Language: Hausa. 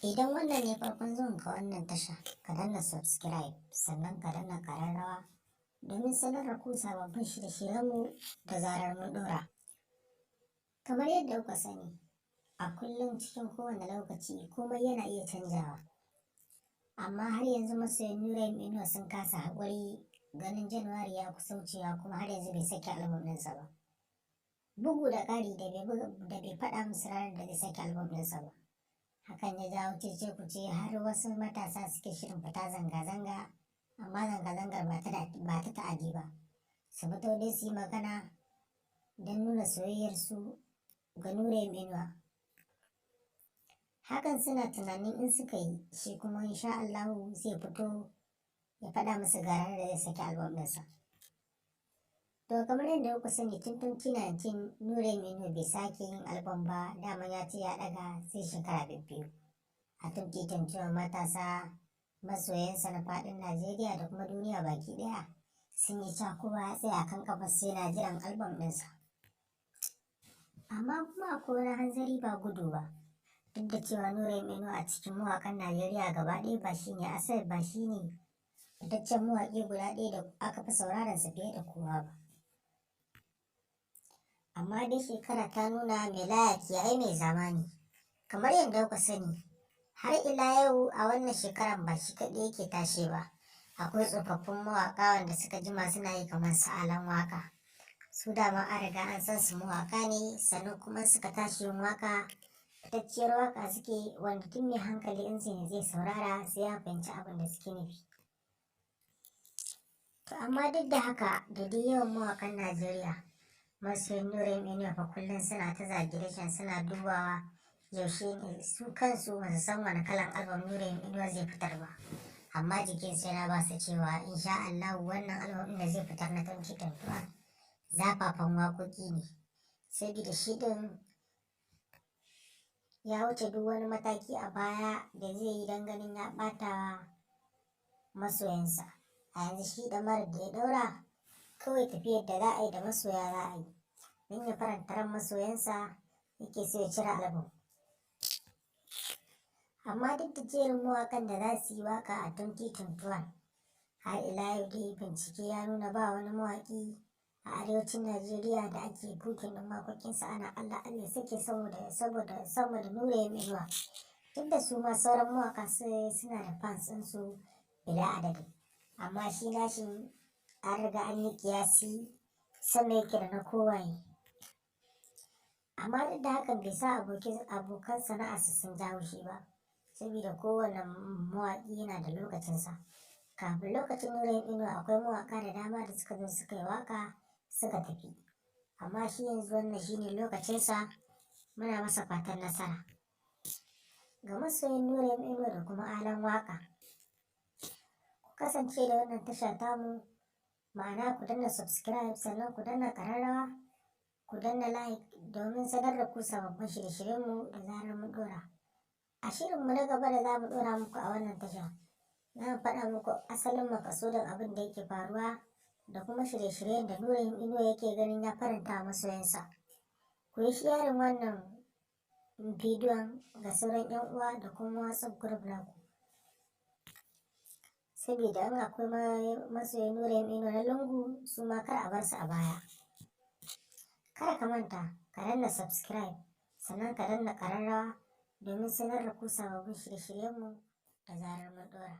Idan wannan ne farkon zuwanka wannan tasha, ka danna subscribe sannan ka danna ƙararrawa domin sanar da ku sababbin shirye-shiryenmu da zarar mun ɗora. Kamar yadda kuka sani, a kullum cikin kowane lokaci komai yana iya canjawa. Amma har yanzu masoyan Nurain Inuwa sun kasa haƙuri ganin Januwari ya kusa wucewa kuma har yanzu bai saki album ɗinsa ba. Bugu da ƙari da bai faɗa musu ranar da zai saki album ɗinsa ba. Hakan ya jawo cece-kuce har wasu matasa suke shirin fita zanga-zanga, amma zanga-zangar ba ta ta'adi ba. Su fito dai su yi magana don nuna soyayyarsu ga Nurain Inuwa. Hakan suna tunanin in suka yi shi kuma insha Allahu zai fito ya faɗa musu ga ranar da zai saki album ɗinsa. To kamar yadda kuka sani tun 2019 Nurain Inuwa bai sake yin album ba, dama ya ce ya ɗaga sai shekara biyu. A 2021 matasa masoyansa na faɗin Najeriya da kuma duniya baki ɗaya sun yi cakuba ya tsaya kan kafar sai na jiran album ɗinsa. Amma kuma akwai wani hanzari ba gudu ba. Duk da cewa Nurain Inuwa a cikin mawaƙan Najeriya gaba ɗaya ba shi ne fitaccen mawaƙi guda ɗaya da aka fi sauraronsa fiye da kowa ba. Amma dai shekara ta nuna mai layaki ya mai zamani. Kamar yadda kuka sani, har ila yau a wannan shekaran ba shi kaɗai yake tashe ba. Akwai tsofaffin mawaƙa wanda suka jima suna yi kamar su Alan Waƙa. Su dama an riga an san su mawaƙa ne, sannan kuma suka tashi yin waƙa. Fitacciyar waƙa suke wanda duk mai hankali in zai saurara sai ya fahimci abin da suke nufi. To amma duk da haka da dai yawan mawaƙan Najeriya, masoyan Nurain Inuwa fa kullum suna ta zagirashin suna dubawa yaushe ne su kansu ba su san wani kalan album Nurain Inuwa zai fitar ba. Amma jikinsu yana ba su cewa insha Allahu wannan album da zai fitar na 2021 zafafan waƙoƙi ne. Saboda shi ɗin ya wuce duk wani mataki a baya da zai yi don ganin ya ɓata masoyansa. A yanzu shi ɗamarar da ya ɗaura kawai tafiyar da za a yi da masoya za a yi. Don ya faranta ran masoyansa yake so ya cire album. Amma duk da jerin mawaƙan da za su yi waƙa a 2021, har ila yau dai bincike ya nuna ba wani mawaƙi a arewacin Najeriya da ake bukin ɗin waƙoƙinsa ana Allah Allah suke saboda Nurain Inuwa. Duk da su ma sauran mawaƙa suna da fans ɗinsu bila adadi. Amma shi nashi an riga an yi ƙiyasi sama yake da na kowaye. Amma duk da hakan bai sa abokan sana'arsa sun jawo shi ba. Saboda kowane mawaƙi yana da lokacinsa. Kafin lokacin Nurain Inuwa akwai mawaƙa da dama da suka zo suka yi waƙa suka tafi. Amma shi yanzu wannan shine lokacinsa, muna masa fatan nasara. Ga masoyan Nurain Inuwa da kuma Alan Waƙa, ku kasance da wannan tasha tamu, ma'ana ku danna subscribe sannan ku danna ƙararrawa, ku danna like domin sanar da ku sababbin shirye-shiryenmu da zarar mun ɗora. A shirinmu na gaba da za mu ɗora muku a wannan tasha, za mu faɗa muku asalin makasudin abin da yake faruwa da kuma shirye-shiryen da Nurain Inuwa yake ganin ya faranta masoyansa. Ku yi sharing wannan bidiyon ga sauran 'yan uwa da kuma WhatsApp group naku. Saboda in akwai masoyan Nurain Inuwa na lungu su ma kar a bar su a baya. Kada ka manta ka danna subscribe sannan ka danna ƙararrawa domin sanar da ku sababbin shirye-shiryenmu da zarar mun ɗora.